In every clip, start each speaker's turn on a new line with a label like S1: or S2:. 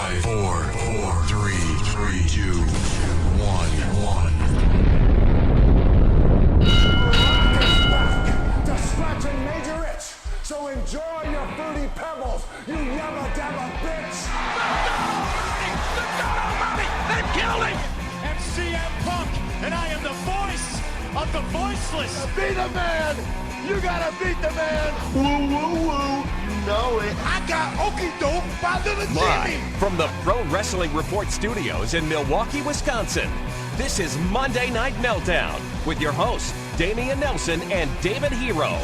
S1: 5, 4, 3, 2, 1.
S2: To scratch and major itch. So enjoy your fruity pebbles, you yabba dabba bitch.
S3: They've killed him! MCM Punk, and I am the voice of the voiceless.
S4: Be the man! You gotta beat the man! Woo, woo, woo! You know it.
S3: I got okey doke by Little Jimmy!
S5: Live from the Pro Wrestling Report studios in Milwaukee, Wisconsin, this is Monday Night Meltdown with your hosts, Damian Nelson and David Hero.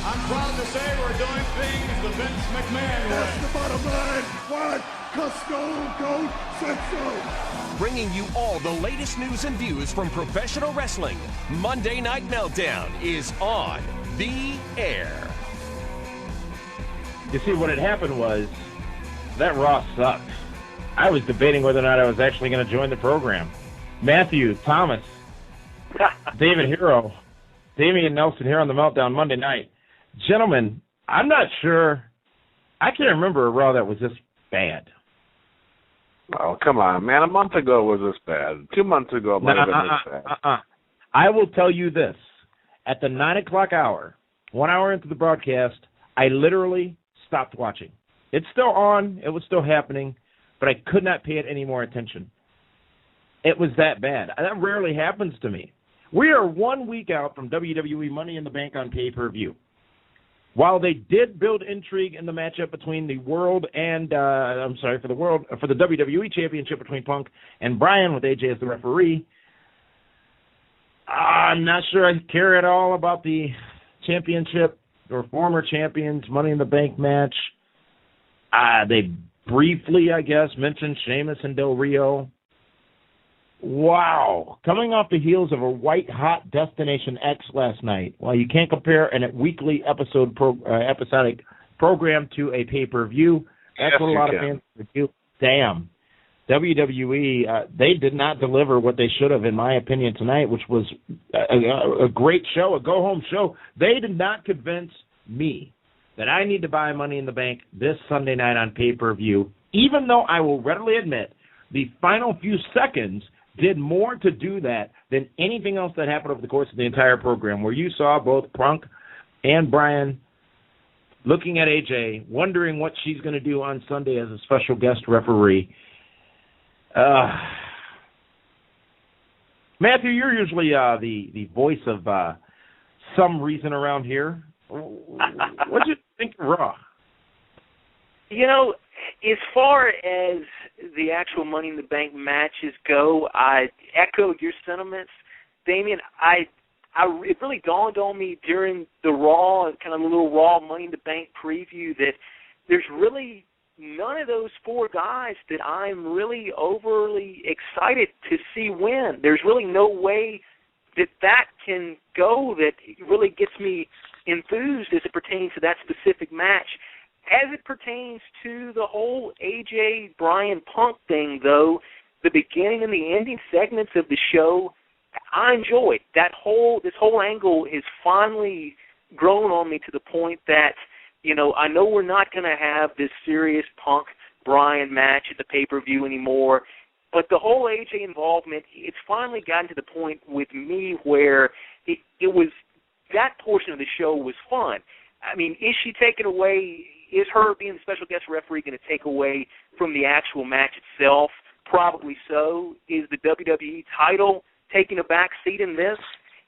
S3: I'm proud to say we're doing things the Vince McMahon way.
S4: That's the bottom line. What? 'Cause Stone Cold said so.
S5: Bringing you all the latest news and views from professional wrestling, Monday Night Meltdown is on the air.
S6: You see, what had happened was that Raw sucked. I was debating whether or not I was actually going to join the program. Matthew, Thomas, David Hero, Damian Nelson here on the Meltdown Monday night. Gentlemen, I'm not sure. I can't remember a Raw that was this bad.
S7: Oh, come on, man. A month ago was this bad. 2 months ago it might have been this bad.
S6: I will tell you this. At the 9 o'clock hour, 1 hour into the broadcast, I literally stopped watching. It's still on. It was still happening, but I could not pay it any more attention. It was that bad. That rarely happens to me. We are 1 week out from WWE Money in the Bank on pay-per-view. While they did build intrigue in the matchup between the world and for the WWE Championship between Punk and Bryan with AJ as the referee, I'm not sure I care at all about the championship or former champions Money in the Bank match. They briefly, I guess, mentioned Sheamus and Del Rio. Wow. Coming off the heels of a white-hot Destination X last night, well, you can't compare a weekly episodic program to a pay-per-view. That's what a lot of fans would do. Damn. WWE, they did not deliver what they should have, in my opinion, tonight, which was a great show, a go-home show. They did not convince me that I need to buy Money in the Bank this Sunday night on pay-per-view, even though I will readily admit the final few seconds did more to do that than anything else that happened over the course of the entire program, where you saw both Punk and Bryan looking at AJ, wondering what she's going to do on Sunday as a special guest referee. Matthew, you're usually the voice of some reason around here. What did you think of Raw?
S8: You know, as far as the actual Money in the Bank matches go, I echo your sentiments, Damian. It really dawned on me during the Raw, kind of a little Raw Money in the Bank preview, that there's really none of those four guys that I'm really overly excited to see win. There's really no way that can go that really gets me enthused as it pertains to that specific match. As it pertains to the whole AJ Bryan Punk thing, though, the beginning and the ending segments of the show, I enjoyed. This whole angle has finally grown on me to the point that, you know, I know we're not going to have this serious Punk Bryan match at the pay-per-view anymore, but the whole AJ involvement, it's finally gotten to the point with me where it was, that portion of the show was fun. I mean, is she taking away? Is her being the special guest referee going to take away from the actual match itself? Probably so. Is the WWE title taking a back seat in this?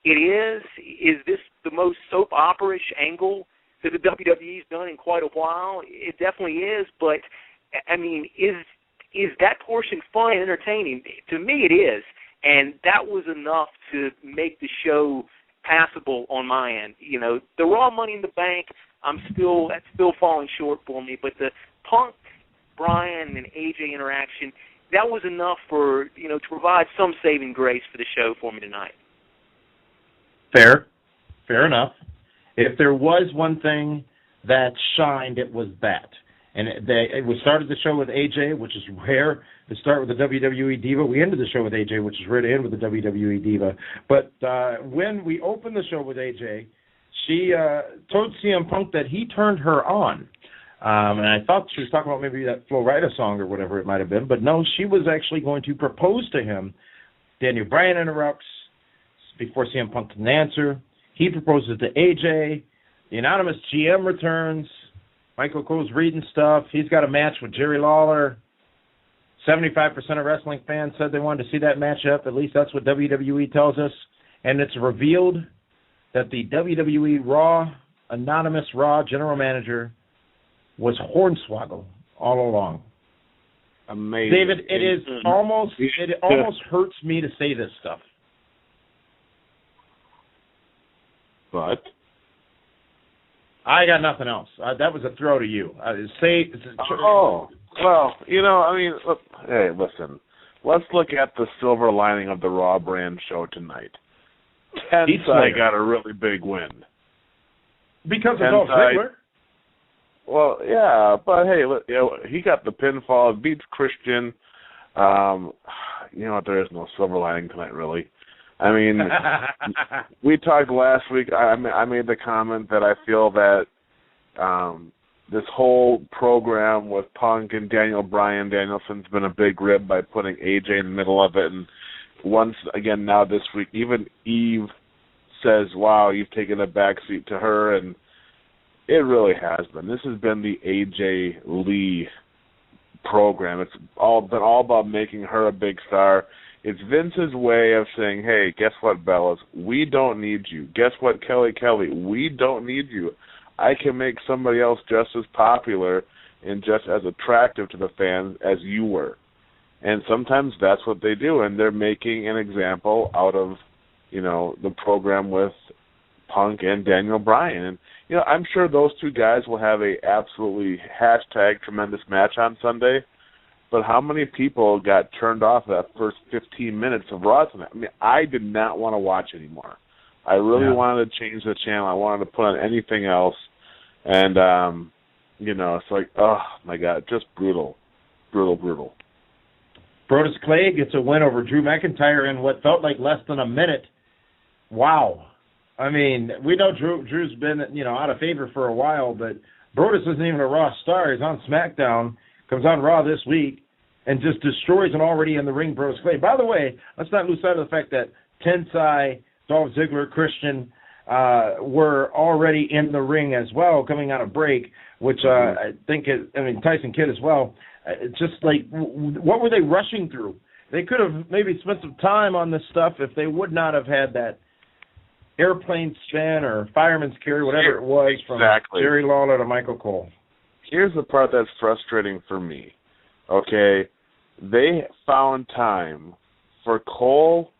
S8: It is. Is this the most soap opera-ish angle that the WWE's done in quite a while? It definitely is. But, I mean, is that portion fun and entertaining? To me, it is. And that was enough to make the show passable on my end. You know, the Raw Money in the Bank, that's still falling short for me, but the Punk, Bryan, and AJ interaction, that was enough for, you know, to provide some saving grace for the show for me tonight.
S6: Fair enough. If there was one thing that shined, it was that. And we started the show with AJ, which is rare to start with the WWE Diva. We ended the show with AJ, which is rare to end with the WWE Diva. But when we opened the show with AJ, she told CM Punk that he turned her on. And I thought she was talking about maybe that Flo Rida song or whatever it might have been. But no, she was actually going to propose to him. Daniel Bryan interrupts before CM Punk can answer. He proposes to AJ. The anonymous GM returns. Michael Cole's reading stuff. He's got a match with Jerry Lawler. 75% of wrestling fans said they wanted to see that matchup. At least that's what WWE tells us. And it's revealed that the WWE RAW, anonymous RAW general manager was Hornswoggle all along.
S7: Amazing.
S6: David, it almost hurts me to say this stuff.
S7: But
S6: I got nothing else. That was a throw to you.
S7: Well, look, hey, listen. Let's look at the silver lining of the Raw brand show tonight. Tensai got a really big win.
S6: Because of Dolph Ziggler?
S7: Well, yeah, but hey, look, he got the pinfall, beats Christian. You know what? There is no silver lining tonight, really. I mean, we talked last week. I made the comment that I feel that this whole program with Punk and Danielson's been a big rib by putting AJ in the middle of it. And once again now this week, even Eve says, wow, you've taken a backseat to her. And it really has been. This has been the AJ Lee program. It's been all about making her a big star. It's Vince's way of saying, hey, guess what, Bellas? We don't need you. Guess what, Kelly? We don't need you. I can make somebody else just as popular and just as attractive to the fans as you were. And sometimes that's what they do, and they're making an example out of, the program with Punk and Daniel Bryan. And, I'm sure those two guys will have a absolutely #tremendous match on Sunday. But how many people got turned off that first 15 minutes of Raw tonight? I mean, I did not want to watch anymore. I really wanted to change the channel. I wanted to put on anything else. And, it's like, oh, my God, just brutal. Brutal.
S6: Brodus Clay gets a win over Drew McIntyre in what felt like less than a minute. Wow. I mean, we know Drew's been, out of favor for a while, but Brodus isn't even a Raw star. He's on SmackDown, comes on Raw this week, and just destroys an already in the ring Brodus Clay. By the way, let's not lose sight of the fact that Tensai, Dolph Ziggler, Christian were already in the ring as well, coming out of break, which I think Tyson Kidd as well. It's just like, what were they rushing through? They could have maybe spent some time on this stuff if they would not have had that airplane spin or fireman's carry, whatever it was, from Jerry Lawler to Michael Cole.
S7: Here's the part that's frustrating for me. Okay, they found time for Cole,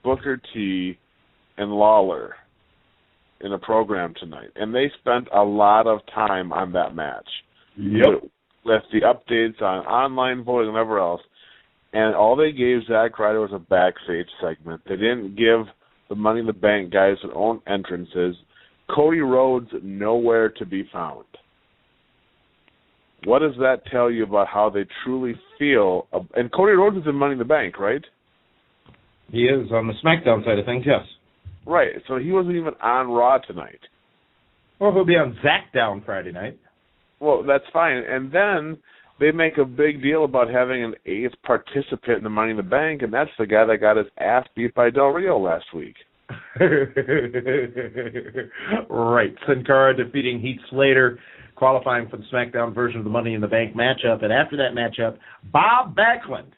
S7: Booker T, and Lawler in a program tonight, and they spent a lot of time on that match.
S6: Yep.
S7: With the updates on online voting and whatever else, and all they gave Zack Ryder was a backstage segment. They didn't give the Money in the Bank guys their own entrances. Cody Rhodes nowhere to be found. What does that tell you about how they truly feel? And Cody Rhodes is in Money in the Bank, right?
S6: He is on the SmackDown side of things, yes.
S7: Right, so he wasn't even on Raw tonight.
S6: Well, he'll be on Zackdown Friday night.
S7: Well, that's fine. And then they make a big deal about having an 8th participant in the Money in the Bank, and that's the guy that got his ass beat by Del Rio last week.
S6: Right. Sin Cara defeating Heath Slater, qualifying for the SmackDown version of the Money in the Bank matchup. And after that matchup, Bob Backlund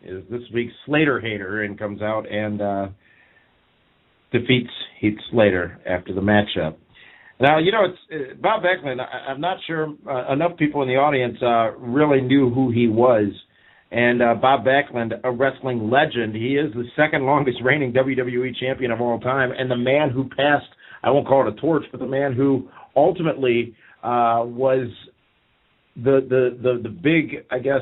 S6: is this week's Slater hater and comes out and defeats Heath Slater after the matchup. Now, it's Bob Backlund. I'm not sure enough people in the audience really knew who he was. And Bob Backlund, a wrestling legend, he is the second longest reigning WWE champion of all time, and the man who passed, I won't call it a torch, but the man who ultimately was the big, I guess,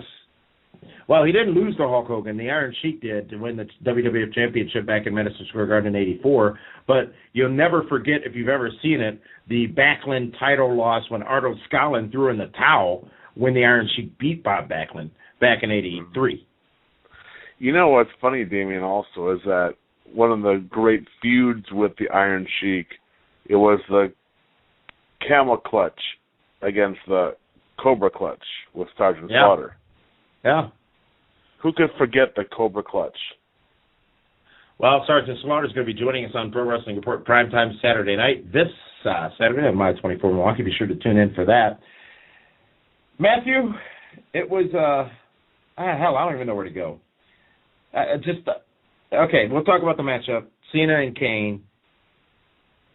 S6: well, he didn't lose to Hulk Hogan. The Iron Sheik did to win the WWF Championship back in Madison Square Garden in '84. But you'll never forget, if you've ever seen it, the Backlund title loss when Arnold Skaaland threw in the towel when the Iron Sheik beat Bob Backlund back in '83.
S7: You know what's funny, Damien, also, is that one of the great feuds with the Iron Sheik, it was the camel clutch against the Cobra Clutch with Sergeant Slaughter.
S6: Yeah.
S7: Who could forget the Cobra Clutch?
S6: Well, Sergeant Slaughter is going to be joining us on Pro Wrestling Report primetime Saturday night. This Saturday on My 24 Milwaukee. Be sure to tune in for that. Matthew, it was, hell, I don't even know where to go. Okay, we'll talk about the matchup. Cena and Kane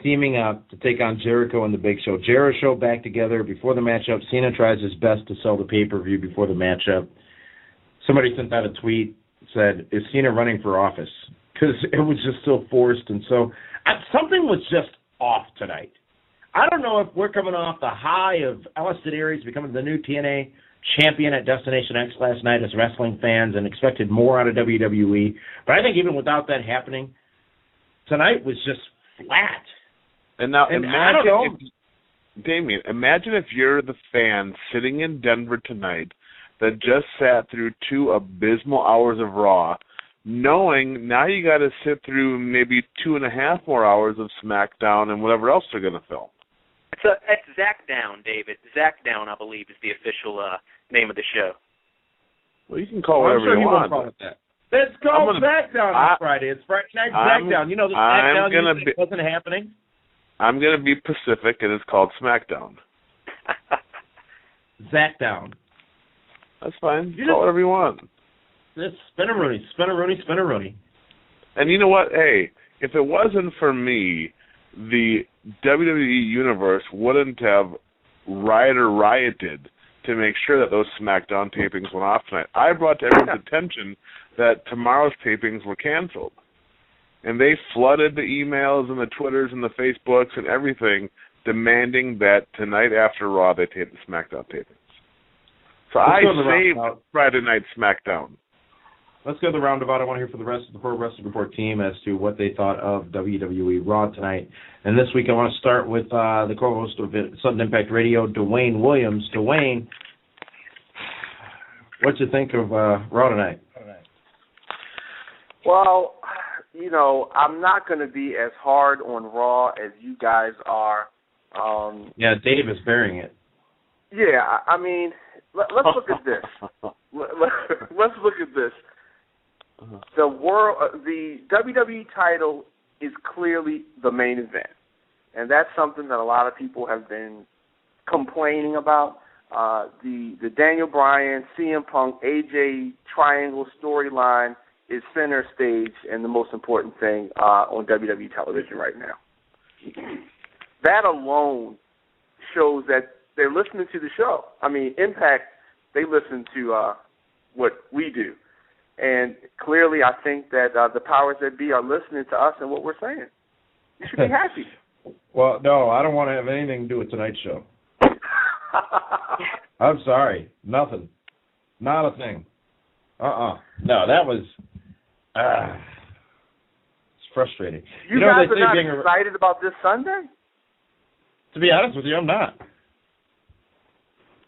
S6: teaming up to take on Jericho and the Big Show. Jericho back together before the matchup. Cena tries his best to sell the pay-per-view before the matchup. Somebody sent out a tweet, said, is Cena running for office? Because it was just so forced. And so something was just off tonight. I don't know if we're coming off the high of Austin Aries becoming the new TNA champion at Destination X last night as wrestling fans and expected more out of WWE. But I think even without that happening, tonight was just flat.
S7: And now
S6: imagine
S7: Damien, imagine if you're the fan sitting in Denver tonight that just sat through 2 abysmal hours of Raw, knowing now you got to sit through maybe 2.5 more hours of SmackDown and whatever else they're going to film.
S8: It's Zach Down, David. Zach Down, I believe, is the official name of the show.
S7: Well, you can call it whatever you want.
S6: Call it that. It's called SmackDown on Friday. It's Friday Night SmackDown. You know, the SmackDown wasn't happening.
S7: I'm going to be Pacific, and it's called SmackDown.
S6: Zach Down.
S7: That's fine. Call it whatever you want.
S6: It's Spinneroonie.
S7: And you know what? Hey, if it wasn't for me, the WWE Universe wouldn't have rioted to make sure that those SmackDown tapings went off tonight. I brought to everyone's attention that tomorrow's tapings were canceled. And they flooded the emails and the Twitters and the Facebooks and everything demanding that tonight after Raw they tape the SmackDown tapings. So I saved Friday Night SmackDown.
S6: Let's go to the roundabout. I want to hear from the rest of the Pro Wrestling Report team as to what they thought of WWE Raw tonight. And this week I want to start with the co-host of Sudden Impact Radio, Dwayne Williams. Dwayne, what you think of Raw tonight?
S4: Well, you know, I'm not going to be as hard on Raw as you guys are.
S6: Yeah, Dave is bearing it.
S4: Yeah, I mean, let's look at this. Let's look at this. The WWE title is clearly the main event, and that's something that a lot of people have been complaining about. The Daniel Bryan, CM Punk, AJ triangle storyline is center stage and the most important thing on WWE television right now. That alone shows that they're listening to the show. I mean, Impact, they listen to what we do. And clearly I think that the powers that be are listening to us and what we're saying. You should be happy.
S6: Well, no, I don't want to have anything to do with tonight's show. I'm sorry. Nothing. Not a thing. No, that was... it's frustrating.
S4: You guys are not excited about this Sunday?
S6: To be honest with you, I'm not.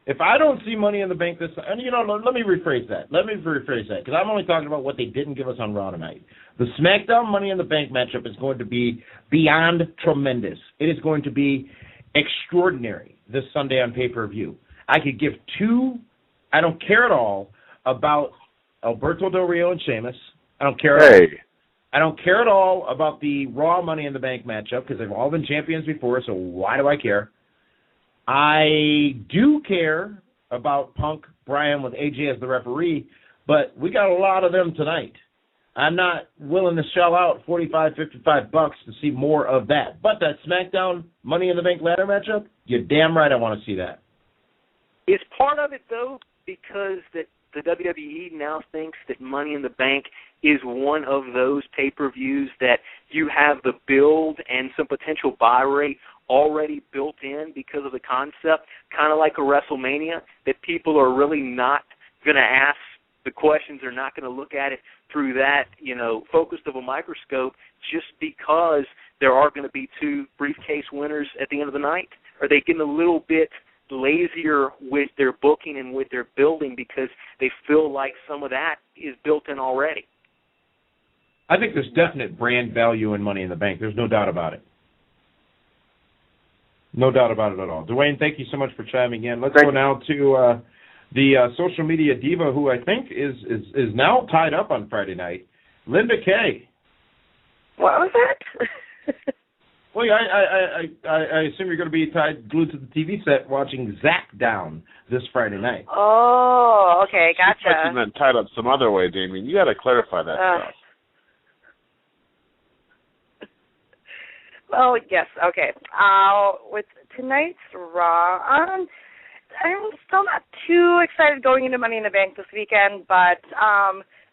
S6: If I don't see Money in the Bank this, and you know, let me rephrase that. Because I'm only talking about what they didn't give us on Raw tonight. The SmackDown Money in the Bank matchup is going to be beyond tremendous. It is going to be extraordinary this Sunday on pay-per-view. I could give I don't care at all about Alberto Del Rio and Sheamus. I don't care. I don't care at all about the Raw Money in the Bank matchup because they've all been champions before, so why do I care? I do care about Punk, Bryan with AJ as the referee, but we got a lot of them tonight. I'm not willing to shell out $45, $55 to see more of that. But that SmackDown Money in the Bank ladder matchup, you're damn right I want to see that.
S8: Is part of it, though, because that the WWE now thinks that Money in the Bank is one of those pay-per-views that you have the build and some potential buy rate already built in because of the concept, kind of like a WrestleMania, that people are really not going to ask the questions, are not going to look at it through that, focused of a microscope just because there are going to be 2 briefcase winners at the end of the night? Are they getting a little bit lazier with their booking and with their building because they feel like some of that is built in already?
S6: I think there's definite brand value in Money in the Bank. There's no doubt about it. No doubt about it at all. Dwayne, thank you so much for chiming in. Let's go now to the social media diva who I think is now tied up on Friday night, Linda Kay.
S9: What was that?
S6: Well, I assume you're going to be glued to the TV set watching Zach Down this Friday night.
S9: Oh, okay, gotcha.
S7: She meant tied up some other way, Damien. You got to clarify that stuff.
S9: Oh, yes, okay. With tonight's Raw, I'm still not too excited going into Money in the Bank this weekend, but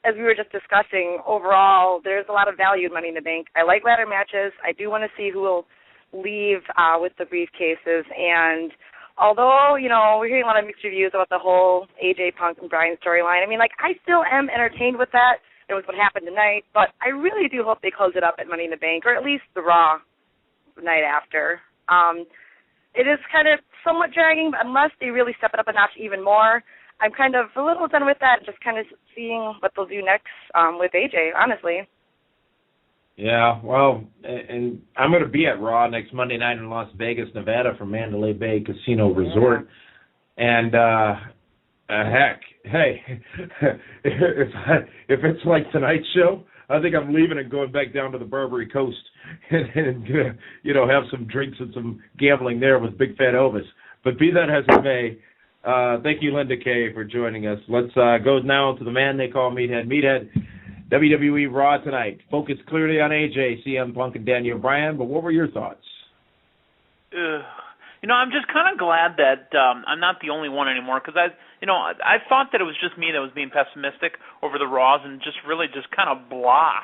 S9: as we were just discussing, overall, there's a lot of value in Money in the Bank. I like ladder matches. I do want to see who will leave with the briefcases. And although, we're hearing a lot of mixed reviews about the whole AJ Punk and Bryan storyline, I mean, I still am entertained with that. It was what happened tonight. But I really do hope they close it up at Money in the Bank, or at least the Raw night after. It is kind of somewhat dragging, but unless they really step it up a notch even more, I'm kind of a little done with that, just kind of seeing what they'll do next with AJ, honestly.
S6: Yeah, well, and I'm going to be at Raw next Monday night in Las Vegas, Nevada for Mandalay Bay Casino Resort. And, heck, hey, if it's like tonight's show, I think I'm leaving and going back down to the Barbary Coast and have some drinks and some gambling there with Big Fat Elvis. But be that as it may, thank you, Linda Kay, for joining us. Let's go now to the man they call Meathead. Meathead, WWE Raw tonight. Focus clearly on AJ, CM Punk, and Daniel Bryan, but what were your thoughts?
S10: I'm just kind of glad that I'm not the only one anymore, because I thought that it was just me that was being pessimistic over the Raws and just really just kind of blah.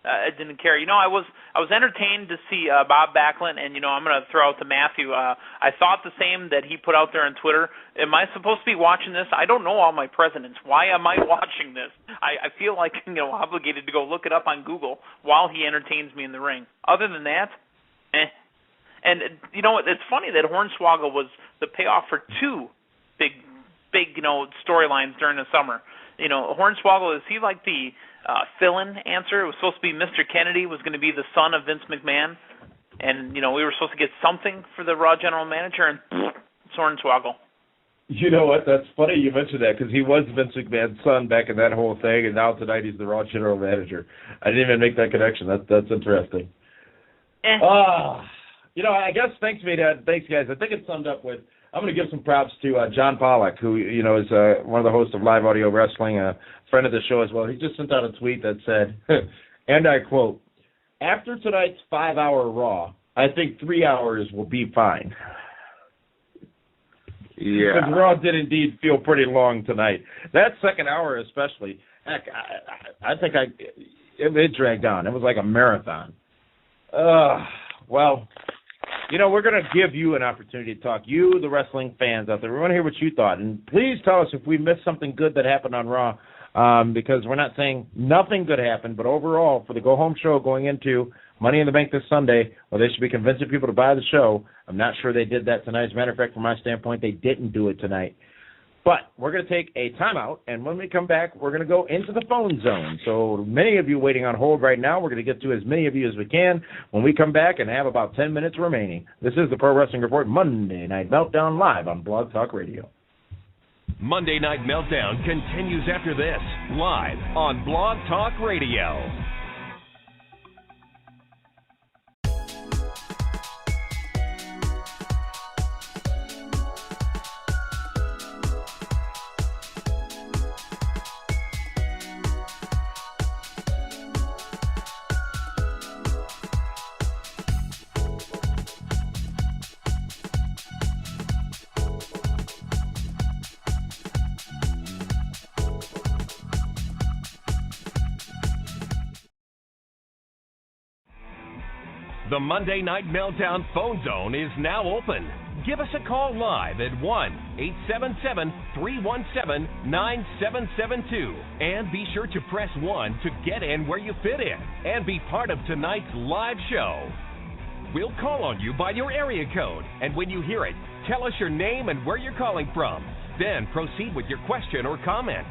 S10: I didn't care. I was entertained to see Bob Backlund, and I'm going to throw out to Matthew. I thought the same that he put out there on Twitter. Am I supposed to be watching this? I don't know all my presidents. Why am I watching this? I feel like obligated to go look it up on Google while he entertains me in the ring. Other than that, And it's funny that Hornswoggle was the payoff for two big storylines during the summer. Hornswoggle, is he like the fill-in answer? It was supposed to be Mr. Kennedy was going to be the son of Vince McMahon, and we were supposed to get something for the Raw general manager, and it's Hornswoggle.
S6: You know what? That's funny you mentioned that, because he was Vince McMahon's son back in that whole thing, and now tonight he's the Raw general manager. I didn't even make that connection. That's interesting. I guess thanks, Meathead. Thanks, guys. I think it's summed up with, I'm going to give some props to John Pollock, who, is one of the hosts of Live Audio Wrestling, a friend of the show as well. He just sent out a tweet that said, and I quote, "After tonight's 5-hour Raw, I think 3 hours will be fine."
S7: Yeah.
S6: Because Raw did indeed feel pretty long tonight. That second hour especially, heck, I think it dragged on. It was like a marathon. Well, we're going to give you an opportunity to talk. You, the wrestling fans out there, we want to hear what you thought. And please tell us if we missed something good that happened on Raw, because we're not saying nothing good happened, but overall, for the go-home show going into Money in the Bank this Sunday, well, they should be convincing people to buy the show. I'm not sure they did that tonight. As a matter of fact, from my standpoint, they didn't do it tonight. But we're going to take a timeout, and when we come back, we're going to go into the phone zone. So many of you waiting on hold right now. We're going to get to as many of you as we can when we come back and have about 10 minutes remaining. This is the Pro Wrestling Report Monday Night Meltdown live on Blog Talk Radio.
S5: Monday Night Meltdown continues after this, live on Blog Talk Radio. The Monday Night Meltdown phone zone is now open. Give us a call live at 1-877-317-9772. And be sure to press 1 to get in where you fit in and be part of tonight's live show. We'll call on you by your area code, and when you hear it, tell us your name and where you're calling from. Then proceed with your question or comment.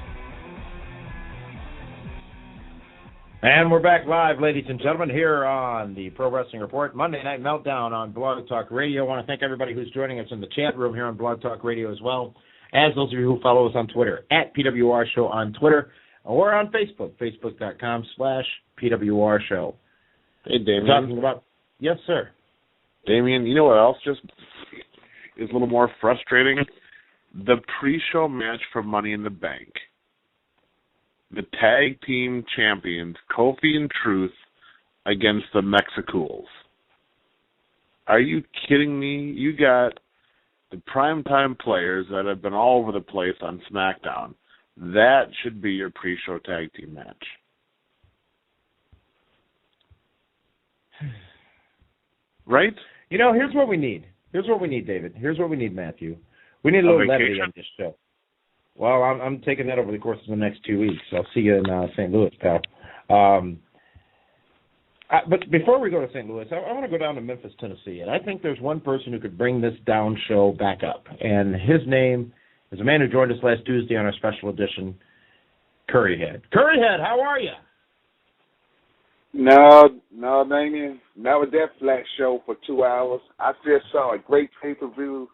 S6: And we're back live, ladies and gentlemen, here on the Pro Wrestling Report, Monday Night Meltdown on Blog Talk Radio. I want to thank everybody who's joining us in the chat room here on Blog Talk Radio as well, as those of you who follow us on Twitter, at PWR Show on Twitter, or on Facebook, facebook.com/PWR Show.
S7: Hey, Damien.
S6: Talking about, yes, sir.
S7: Damien, you know what else just is a little more frustrating? The pre-show match for Money in the Bank. The tag team champions, Kofi and Truth, against the Mexicools. Are you kidding me? You got the primetime players that have been all over the place on SmackDown. That should be your pre-show tag team match. Right?
S6: You know, here's what we need. Here's what we need, David. Here's what we need, Matthew. We need a little levity on this show. Well, I'm taking that over the course of the next 2 weeks. I'll see you in St. Louis, pal. But before we go to St. Louis, I want to go down to Memphis, Tennessee, and I think there's one person who could bring this down show back up, and his name is a man who joined us last Tuesday on our special edition, Curryhead. Curryhead, how are you?
S11: No, Damien. Not with that flat show for 2 hours. I just saw a great pay-per-view.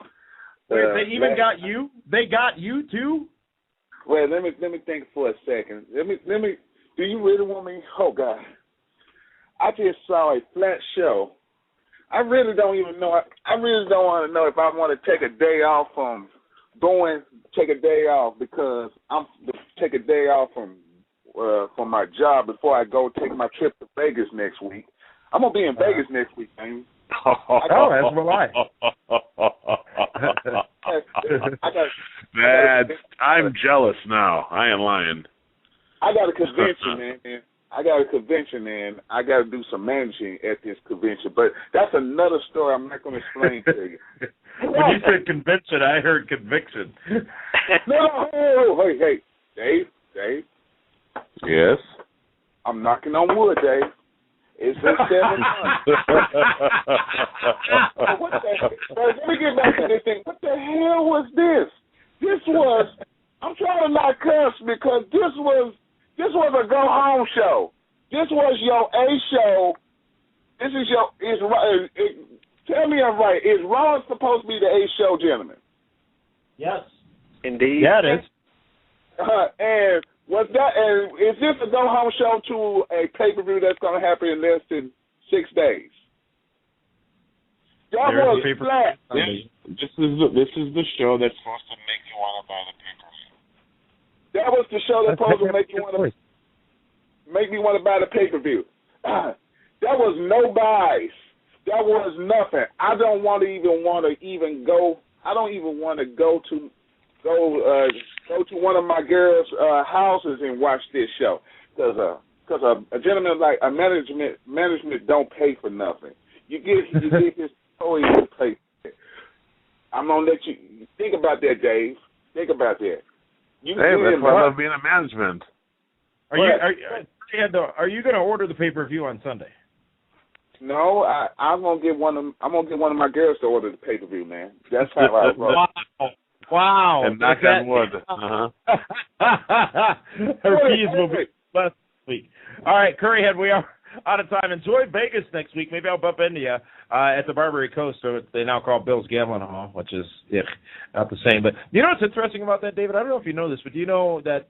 S6: Wait, they even got you? They got you too?
S11: Well, let me think for a second. Let me. Do you really want me? Oh God, I just saw a flat show. I really don't even know. I really don't want to know if I want to take a day off from take a day off because I'm take a day off from my job before I go take my trip to Vegas next week. I'm gonna be in Vegas next week, man.
S6: As will I.
S7: I'm jealous now. I ain't lying.
S11: I got a convention, man. I got to do some managing at this convention. But that's another story I'm not going to explain to you.
S6: When you said convention, I heard conviction.
S11: No, hey, Dave.
S7: Yes?
S11: I'm knocking on wood, Dave. It's been 7 months. Let me get back to this thing. What the hell was this? I'm trying to not cuss because this was a go home show. This was your A show. This is tell me I'm right. Is Raw supposed to be the A show, gentlemen?
S6: Yes.
S8: Indeed.
S6: Yeah, it is.
S11: And is this a go home show to a pay-per-view that's going to happen in less than 6 days? Y'all was flat.
S7: This is the show that's supposed to make you want to buy the pay-per-view.
S11: That was the show that's supposed to make me want to buy the pay-per-view. There was no buys. There was nothing. I don't want to go. I don't even want to go to one of my girls' houses and watch this show because a gentleman like a management don't pay for nothing. You get his toy to pay for it. I'm gonna let you think about that, Dave. Think about that.
S7: That's why I love being in management.
S6: Are you going to order the pay-per-view on Sunday?
S11: No, I'm gonna get one of my girls to order the pay-per-view, man. That's how I roll.
S6: Wow.
S7: And knock on wood.
S6: Her keys will be last week. All right, Curryhead, we are out of time. Enjoy Vegas next week. Maybe I'll bump into you at the Barbary Coast, so they now call Bill's Gambling Hall, which is not the same. But you know what's interesting about that, David? I don't know if you know this, but do you know that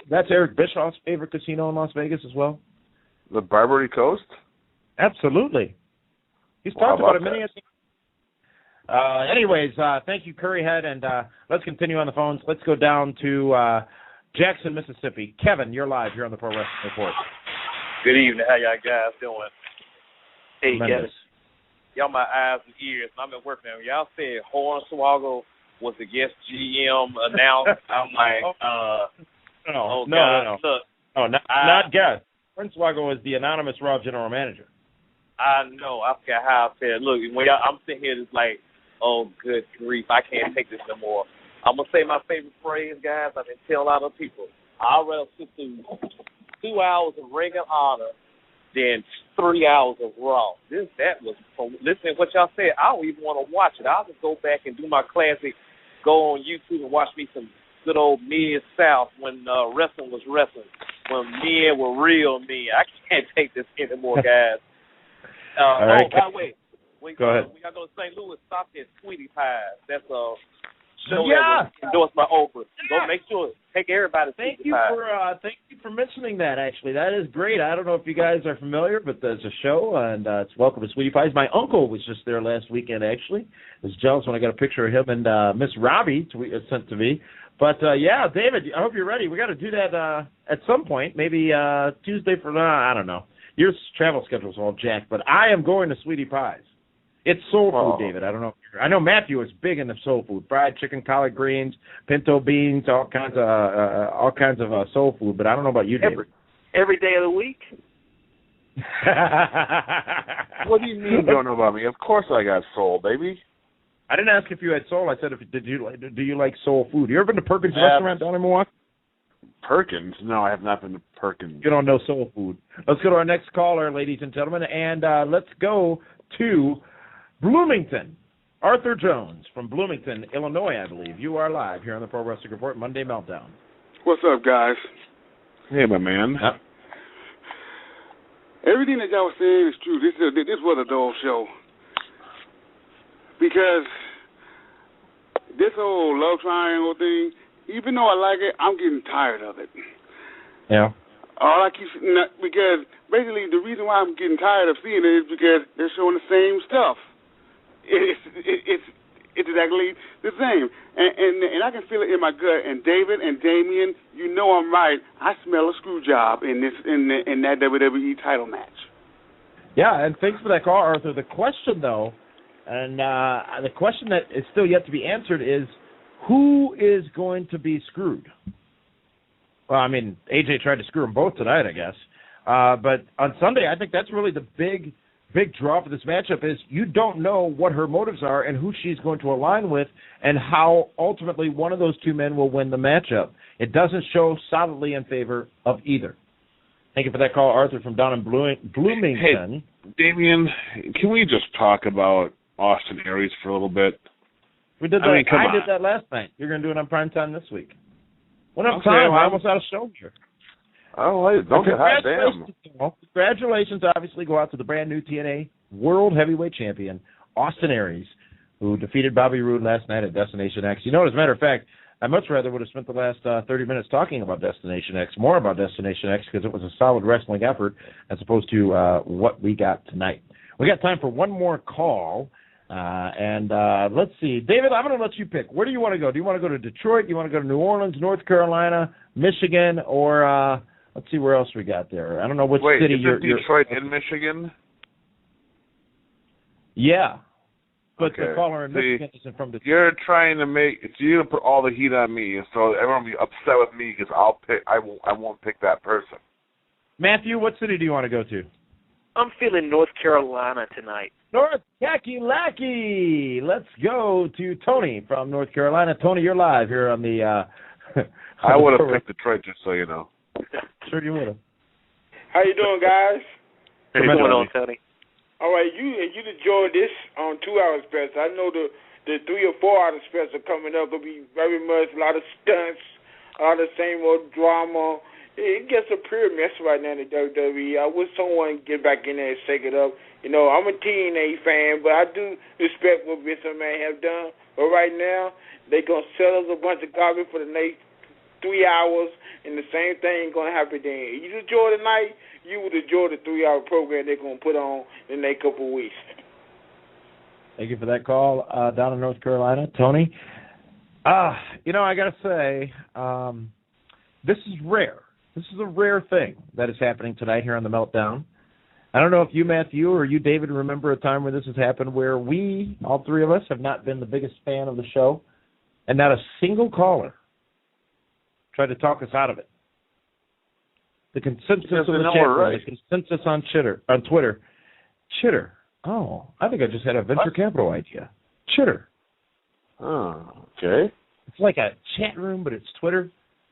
S6: that's Eric Bischoff's favorite casino in Las Vegas as well?
S7: The Barbary Coast?
S6: Absolutely. He's talked about it many times. Anyways, thank you, Curryhead, and let's continue on the phones. Let's go down to Jackson, Mississippi. Kevin, you're live here on the Pro Wrestling Report.
S12: Good evening. How y'all guys doing?
S8: Hey, Kevin.
S12: Y'all my eyes and ears, and I've been working on y'all said Hornswoggle was the guest GM announced. I'm like,
S6: No,
S12: look.
S6: No, not guest. Hornswoggle is the anonymous Raw general manager.
S12: I know. I forgot how I said. Look, when I'm sitting here, it's like, oh, good grief, I can't take this no more. I'm gonna say my favorite phrase, guys. I've been telling a lot of people. I'd rather sit through 2 hours of Ring of Honor than 3 hours of Raw. Listening to what y'all said, I don't even want to watch it. I'll just go back and do my classic, go on YouTube and watch me some good old Mid-South when wrestling was wrestling. when men were real men. I can't take this anymore, guys.
S6: All right.
S12: By the way,
S6: go ahead.
S12: We got to go to St. Louis. Stop at Sweetie Pies. That's a show
S6: yeah.
S12: that was endorsed by Oprah. Go make sure take everybody.
S6: Thank you for mentioning that. Actually, that is great. I don't know if you guys are familiar, but there's a show, and it's Welcome to Sweetie Pies. My uncle was just there last weekend. Actually, I was jealous when I got a picture of him and Miss Robbie sent to me. But yeah, David, I hope you're ready. We got to do that at some point, maybe Tuesday I don't know. Your travel schedule's all jacked, but I am going to Sweetie Pies. It's soul food, David. I don't know. I know Matthew is big into soul food: fried chicken, collard greens, pinto beans, all kinds of soul food. But I don't know about you, David.
S8: Every day of the week.
S7: What do you mean you don't know about me? Of course I got soul, baby.
S6: I didn't ask if you had soul. I said, do you like soul food? You ever been to Perkins restaurant down in Milwaukee?
S7: Perkins? No, I have not been to Perkins.
S6: You don't know soul food. Let's go to our next caller, ladies and gentlemen, and let's go to Bloomington. Arthur Jones from Bloomington, Illinois, I believe. You are live here on the Pro Wrestling Report, Monday Meltdown.
S13: What's up, guys?
S7: Hey, my man.
S13: Everything that y'all was saying is true. This was a dull show. Because this whole love triangle thing, even though I like it, I'm getting tired of it.
S6: Yeah.
S13: Because basically the reason why I'm getting tired of seeing it is because they're showing the same stuff. It's exactly the same, and I can feel it in my gut. And David and Damian, you know I'm right. I smell a screw job in that WWE title match.
S6: Yeah, and thanks for that call, Arthur. The question, though, and the question that is still yet to be answered is, who is going to be screwed? Well, I mean, AJ tried to screw them both tonight, I guess. But on Sunday, I think that's really the big draw for this matchup is you don't know what her motives are and who she's going to align with and how ultimately one of those two men will win the matchup. It doesn't show solidly in favor of either. Thank you for that call, Arthur, from down in Bloomington.
S7: Hey, Damian, can we just talk about Austin Aries for a little bit?
S6: We did that. I did that last night. You're going to do it on primetime this week. What up, time? I almost out of show here.
S7: Oh, don't get hot, damn.
S6: Congratulations, obviously, go out to the brand new TNA World Heavyweight Champion, Austin Aries, who defeated Bobby Roode last night at Destination X. You know, as a matter of fact, I much rather would have spent the last 30 minutes talking about Destination X, more about Destination X, because it was a solid wrestling effort as opposed to what we got tonight. We got time for one more call, and let's see. David, I'm going to let you pick. Where do you want to go? Do you want to go to Detroit? Do you want to go to New Orleans, North Carolina, Michigan, or let's see where else we got there. I don't know which city you're...
S7: Wait, is Detroit in Michigan?
S6: Yeah. But
S7: okay.
S6: The caller in Michigan isn't from Detroit.
S7: You're trying to you're going to put all the heat on me, so everyone will be upset with me because I won't pick that person.
S6: Matthew, what city do you want to go to?
S8: I'm feeling North Carolina tonight.
S6: North Kakalaki. Let's go to Tony from North Carolina. Tony, you're live here on the...
S7: I would have picked Detroit, just so you know.
S6: Sure you would have.
S14: How you doing, guys?
S8: What's going on, Tony?
S14: All right, you enjoyed this on 2 hour special. I know the 3 or 4 hour special coming up will be very much a lot of stunts, a lot of same old drama. It gets a pure mess right now in the WWE. I wish someone get back in there and shake it up. You know, I'm a TNA fan, but I do respect what Vince McMahon have done. But right now, they're going to sell us a bunch of garbage for the next 3 hours, and the same thing going to happen then. You enjoy the night, you would enjoy the 3 hour program they're going to put on in the next couple of weeks.
S6: Thank you for that call down in North Carolina. Tony, you know, I got to say, this is rare. This is a rare thing that is happening tonight here on the Meltdown. I don't know if you, Matthew, or you, David, remember a time where this has happened where we, all three of us, have not been the biggest fan of the show, and not a single caller tried to talk us out of it. The consensus of the chat room, the consensus on Twitter. Chitter. Oh, I think I just had a venture capital idea. Chitter.
S7: Oh, okay.
S6: It's like a chat room, but it's Twitter.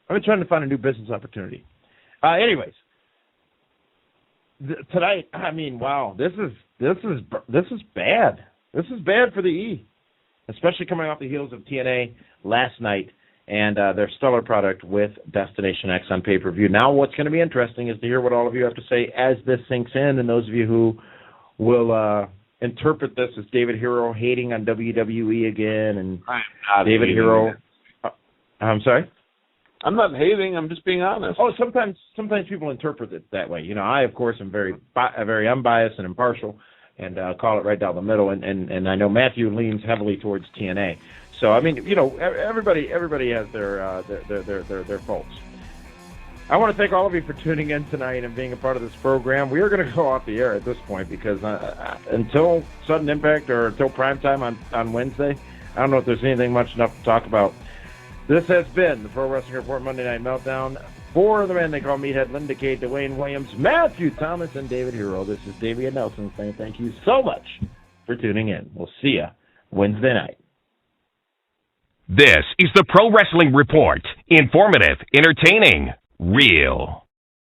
S6: I've been trying to find a new business opportunity. Anyways, tonight, I mean, wow, this is bad. This is bad for the E, especially coming off the heels of TNA last night and their stellar product with Destination X on pay-per-view. Now what's going to be interesting is to hear what all of you have to say as this sinks in, and those of you who will interpret this as David Hero hating on WWE again, and David Hero... I'm sorry?
S7: I'm not hating. I'm just being honest.
S6: Oh, sometimes people interpret it that way. I, of course, am very unbiased and impartial, and call it right down the middle. And I know Matthew leans heavily towards TNA. So I mean, everybody has their faults. I want to thank all of you for tuning in tonight and being a part of this program. We are going to go off the air at this point because until Sudden Impact or until primetime on Wednesday, I don't know if there's anything much enough to talk about. This has been the Pro Wrestling Report Monday Night Meltdown. For the man they call Meathead, Linda K, Dwayne Williams, Matthew Thomas, and David Hero, this is Davey Nelson saying thank you so much for tuning in. We'll see you Wednesday night.
S5: This is the Pro Wrestling Report. Informative, entertaining, real.